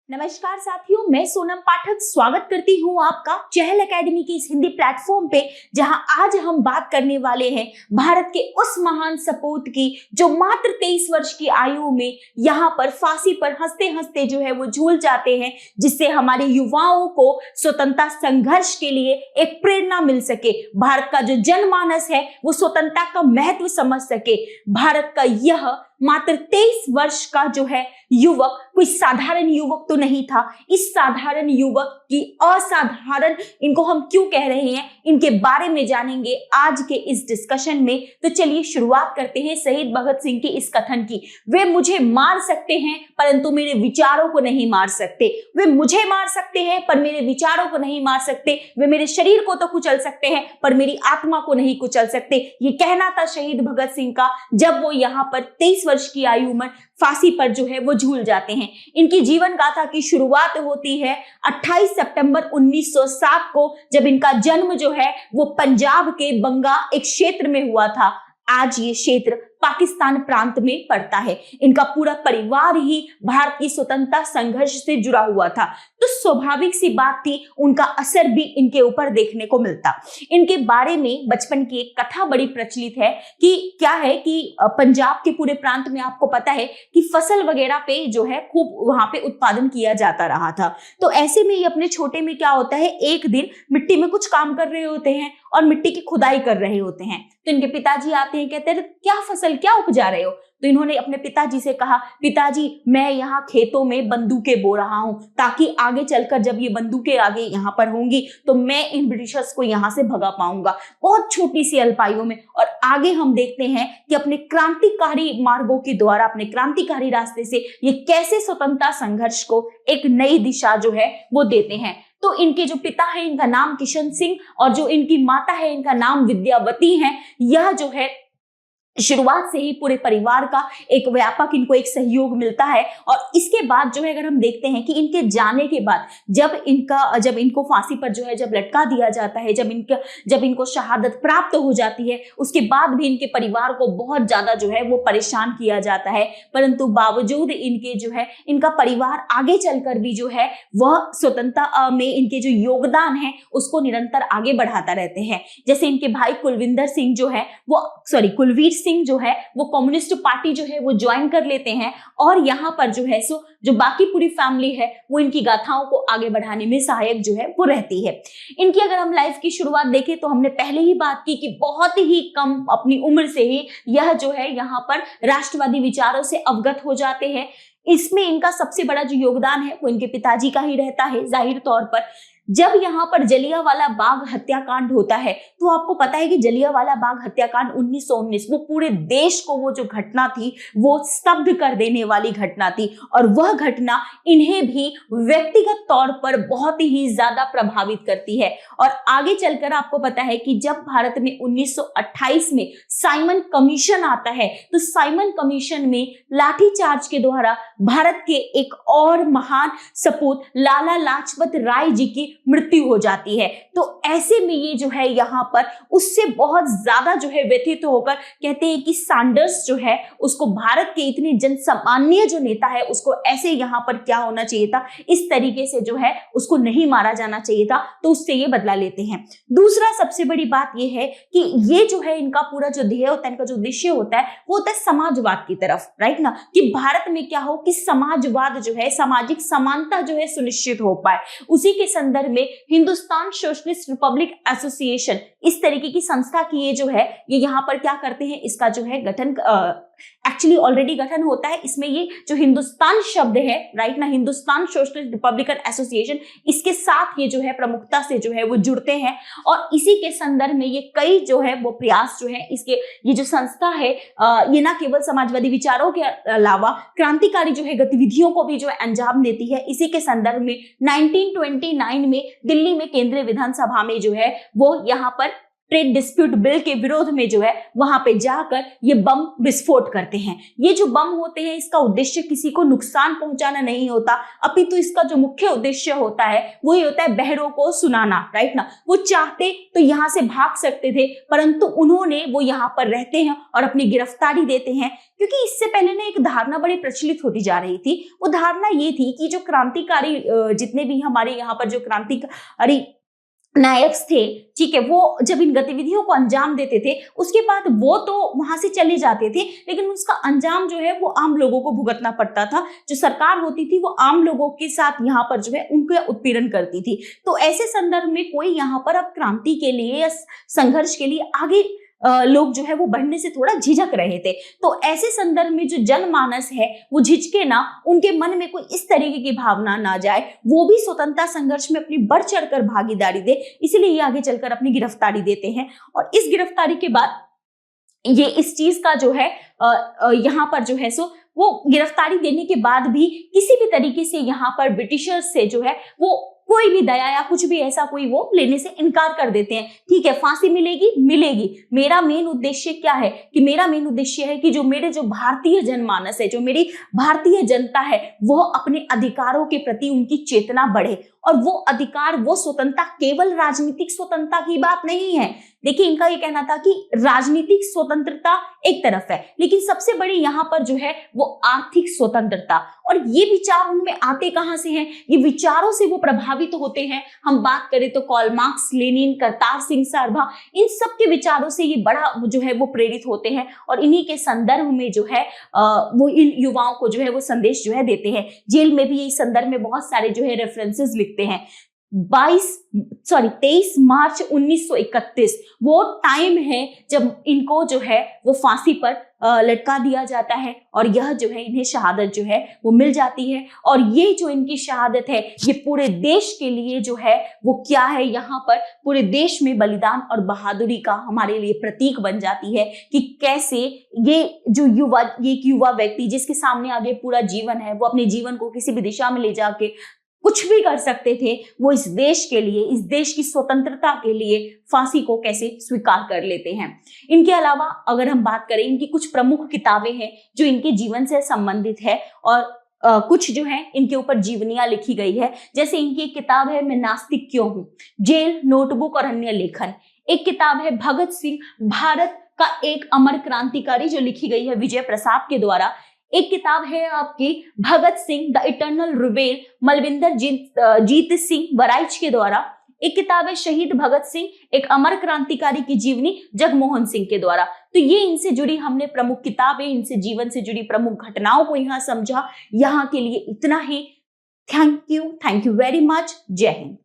नमस्कार साथियों, मैं सोनम पाठक स्वागत करती हूं आपका चहल एकेडमी की इस हिंदी प्लेटफॉर्म पे, जहां आज हम बात करने वाले हैं भारत के उस महान सपूत की जो मात्र 23 वर्ष की आयु में यहां पर फांसी पर हंसते हंसते जो है वो झूल जाते हैं, जिससे हमारे युवाओं को स्वतंत्रता संघर्ष के लिए एक प्रेरणा मिल सके, भारत का जो जनमानस है वो स्वतंत्रता का महत्व समझ सके। भारत का यह मात्र 23 वर्ष का जो है युवक कोई साधारण युवक तो नहीं था। इस साधारण युवक की असाधारण, इनको हम क्यों कह रहे हैं, इनके बारे में जानेंगे आज के इस डिस्कशन में। तो चलिए शुरुआत करते हैं शहीद भगत सिंह की इस कथन की। वे मुझे मार सकते हैं परंतु मेरे विचारों को नहीं मार सकते। वे मुझे मार सकते हैं पर मेरे विचारों को नहीं मार सकते। वे मेरे शरीर को तो कुचल सकते हैं पर मेरी आत्मा को नहीं कुचल सकते। ये कहना था शहीद भगत सिंह का जब वो यहाँ पर 23 वर्ष की आयु में फांसी पर जो है वो झूल जाते हैं। इनकी जीवन गाथा की शुरुआत होती है 28 सितंबर 1907 को, जब इनका जन्म जो है वो पंजाब के बंगा एक क्षेत्र में हुआ था। आज ये क्षेत्र पाकिस्तान प्रांत में पड़ता है। इनका पूरा परिवार ही भारत की स्वतंत्रता संघर्ष से जुड़ा हुआ था, तो स्वाभाविक सी बात थी उनका असर भी इनके ऊपर देखने को मिलता। इनके बारे में बचपन की एक कथा बड़ी प्रचलित है कि क्या है कि पंजाब के पूरे प्रांत में आपको पता है कि फसल वगैरह पे जो है खूब वहां पे उत्पादन किया जाता रहा था। तो ऐसे में ही अपने छोटे में क्या होता है, एक दिन मिट्टी में कुछ काम कर रहे होते हैं और मिट्टी की खुदाई कर रहे होते हैं। तो इनके पिताजी आते हैं, कहते हैं क्या फसल क्या उपजा रहे हो। तो इन्होंने अपने पिताजी से कहा, पिताजी मैं यहाँ खेतों में बंदूकें बो रहा हूं ताकि आगे चलकर जब ये बंदूकें आगे यहाँ पर होंगी तो मैं इन ब्रिटिशर्स को यहाँ से भगा पाऊंगा। बहुत छोटी सी अल्पायु में। और आगे हम देखते हैं कि अपने क्रांतिकारी मार्गों के द्वारा, अपने क्रांतिकारी रास्ते से ये कैसे स्वतंत्रता संघर्ष को एक नई दिशा जो है वो देते हैं। तो इनके जो पिता है इनका नाम किशन सिंह और जो इनकी माता है इनका नाम विद्यावती है। यह जो है शुरुआत से ही पूरे परिवार का एक व्यापक इनको एक सहयोग मिलता है। और इसके बाद जो है अगर हम देखते हैं कि इनके जाने के बाद जब इनको फांसी पर जो है जब लटका दिया जाता है, जब इनको शहादत प्राप्त हो जाती है, उसके बाद भी इनके परिवार को बहुत ज्यादा जो है वो परेशान किया जाता है। परंतु बावजूद इनके जो है इनका परिवार आगे चलकर भी जो है वह स्वतंत्रता में इनके जो योगदान है उसको निरंतर आगे बढ़ाता रहते हैं। जैसे इनके भाई कुलविंदर सिंह जो है कुलवीर सिंह जो है वो कम्युनिस्ट पार्टी जो है वो ज्वाइन कर लेते हैं और यहाँ पर जो है जो बाकी पूरी फैमिली है वो इनकी गाथाओं को आगे बढ़ाने में सहायक जो है वो रहती है। इनकी अगर हम लाइफ की शुरुआत देखें तो हमने पहले ही बात की कि बहुत ही कम अपनी उम्र से ही यह जो है यहाँ पर राष्ट्रवादी विचारों से अवगत हो जाते हैं। इसमें इनका सबसे बड़ा जो योगदान है वो इनके पिताजी का ही रहता है। जाहिर तौर पर जब यहाँ पर जलियांवाला बाग हत्याकांड होता है तो आपको पता है कि जलियांवाला बाग हत्याकांड 1919 वो पूरे देश को वो जो घटना थी वो स्तब्ध कर देने वाली घटना थी। और वह घटना इन्हें भी व्यक्तिगत तौर पर बहुत ही ज्यादा प्रभावित करती है। और आगे चलकर आपको पता है कि जब भारत में 1928 में साइमन कमीशन आता है तो साइमन कमीशन में लाठीचार्ज के द्वारा भारत के एक और महान सपूत लाला लाजपत राय जी की मृत्यु हो जाती है। तो ऐसे में ये जो है यहाँ पर उससे बहुत ज्यादा जो है व्यथित होकर कहते हैं कि सैंडर्स जो है उसको भारत के इतने जनसामान्य जो नेता है उसको ऐसे यहाँ पर क्या होना चाहिए था, इस तरीके से जो है उसको नहीं मारा जाना चाहिए था, तो उससे ये बदला लेते हैं। दूसरा सबसे बड़ी बात ये है कि ये जो है इनका पूरा जो ध्येय होता है, इनका जो उद्देश्य होता है वो होता है समाजवाद की तरफ, राइट ना, कि भारत में क्या हो कि समाजवाद जो है, सामाजिक समानता जो है सुनिश्चित हो पाए। उसी के संदर्भ में हिंदुस्तान सोशलिस्ट रिपब्लिक एसोसिएशन इस तरीके की संस्था की ये जो है ये यहाँ पर क्या करते हैं, इसका जो है गठन एक्चुअली ऑलरेडी गठन होता है। इसमें ये जो हिंदुस्तान शब्द है, राइट ना, हिंदुस्तान सोशलिस्ट रिपब्लिकन एसोसिएशन, इसके साथ ये जो है प्रमुखता से जो है वो जुड़ते हैं। और इसी के संदर्भ में ये कई जो है वो प्रयास जो है इसके ये जो संस्था है ये ना केवल समाजवादी विचारों के अलावा क्रांतिकारी जो है गतिविधियों को भी जो है अंजाम देती है। इसी के संदर्भ में 1929 में दिल्ली में केंद्रीय विधानसभा में जो है वो यहाँ पर ट्रेड डिस्प्यूट बिल के विरोध में जो है वहां पे जाकर ये बम विस्फोट करते हैं। ये जो बम होते हैं इसका उद्देश्य किसी को नुकसान पहुंचाना नहीं होता, अपितु इसका जो मुख्य उद्देश्य होता है वो ये होता है बहरों को सुनाना, राइट ना। वो चाहते तो यहाँ से भाग सकते थे, परंतु उन्होंने वो यहाँ पर रहते हैं और अपनी गिरफ्तारी देते हैं। क्योंकि इससे पहले ना एक धारणा बड़ी प्रचलित होती जा रही थी, वो धारणा ये थी कि जो क्रांतिकारी जितने भी हमारे यहाँ पर जो क्रांतिकारी नायक थे, ठीक है, वो जब इन गतिविधियों को अंजाम देते थे उसके बाद वो तो वहां से चले जाते थे, लेकिन उसका अंजाम जो है वो आम लोगों को भुगतना पड़ता था। जो सरकार होती थी वो आम लोगों के साथ यहाँ पर जो है उनका उत्पीड़न करती थी। तो ऐसे संदर्भ में कोई यहाँ पर अब क्रांति के लिए या संघर्ष के लिए आगे लोग जो है वो बढ़ने से थोड़ा झिझक रहे थे। तो ऐसे संदर्भ में जो जनमानस है वो झिझके ना, उनके मन में कोई इस तरीके की भावना ना जाए, वो भी स्वतंत्रता संघर्ष में अपनी बढ़ चढ़कर भागीदारी दे, इसलिए ये आगे चलकर अपनी गिरफ्तारी देते हैं। और इस गिरफ्तारी के बाद ये इस चीज का जो है यहाँ पर जो है सो वो गिरफ्तारी देने के बाद भी किसी भी तरीके से यहाँ पर ब्रिटिशर्स से जो है वो कोई भी दया या कुछ भी ऐसा कोई वो लेने से इनकार कर देते हैं। ठीक है, फांसी मिलेगी मिलेगी, मेरा मेन उद्देश्य क्या है कि मेरा मेन उद्देश्य है कि जो मेरे जो भारतीय जनमानस है, जो मेरी भारतीय जनता है, वो अपने अधिकारों के प्रति उनकी चेतना बढ़े। और वो अधिकार, वो स्वतंत्रता केवल राजनीतिक स्वतंत्रता की बात नहीं है। देखिए, इनका ये कहना था कि राजनीतिक स्वतंत्रता एक तरफ है, लेकिन सबसे बड़ी यहाँ पर जो है वो आर्थिक स्वतंत्रता। और ये विचार उनमें आते कहाँ से हैं? ये विचारों से वो प्रभावित होते हैं। हम बात करें तो Karl Marx, Lenin, Kartar Singh Sarabha, इन सब के विचारों से ये बड़ा जो है वो प्रेरित होते हैं और इन्हीं के संदर्भ में जो है वो इन युवाओं को जो है वो संदेश जो है देते हैं। जेल में भी इस संदर्भ में बहुत सारे जो है रेफरेंसेस लिखते हैं। 23 मार्च 1931 वो टाइम है जब इनको जो है वो फांसी पर लटका दिया जाता है और यह जो है इन्हें शहादत जो है वो मिल जाती है। और ये जो इनकी शहादत है ये पूरे देश के लिए जो है वो क्या है, यहाँ पर पूरे देश में बलिदान और बहादुरी का हमारे लिए प्रतीक बन जाती है कि कैसे ये जो एक युवा व्यक्ति जिसके सामने आगे पूरा जीवन है, वो अपने जीवन को किसी भी दिशा में ले जाके कुछ भी कर सकते थे, वो इस देश के लिए, इस देश की स्वतंत्रता के लिए फांसी को कैसे स्वीकार कर लेते हैं। इनके अलावा अगर हम बात करें, इनकी कुछ प्रमुख किताबें हैं जो इनके जीवन से संबंधित है और कुछ जो है इनके ऊपर जीवनियां लिखी गई है। जैसे इनकी एक किताब है मैं नास्तिक क्यों हूं, जेल, नोटबुक और अन्य लेखन। एक किताब है भगत सिंह, भारत का एक अमर क्रांतिकारी, जो लिखी गई है विजय प्रसाद के द्वारा। एक किताब है आपकी Bhagat Singh the eternal rebel, Malwinder Jit Singh Baraich के द्वारा। एक किताब है शहीद भगत सिंह, एक अमर क्रांतिकारी की जीवनी, जगमोहन सिंह के द्वारा। तो ये इनसे जुड़ी हमने प्रमुख किताबें, इनसे जीवन से जुड़ी प्रमुख घटनाओं को यहाँ समझा। यहाँ के लिए इतना ही। Thank you very much. जय हिंद।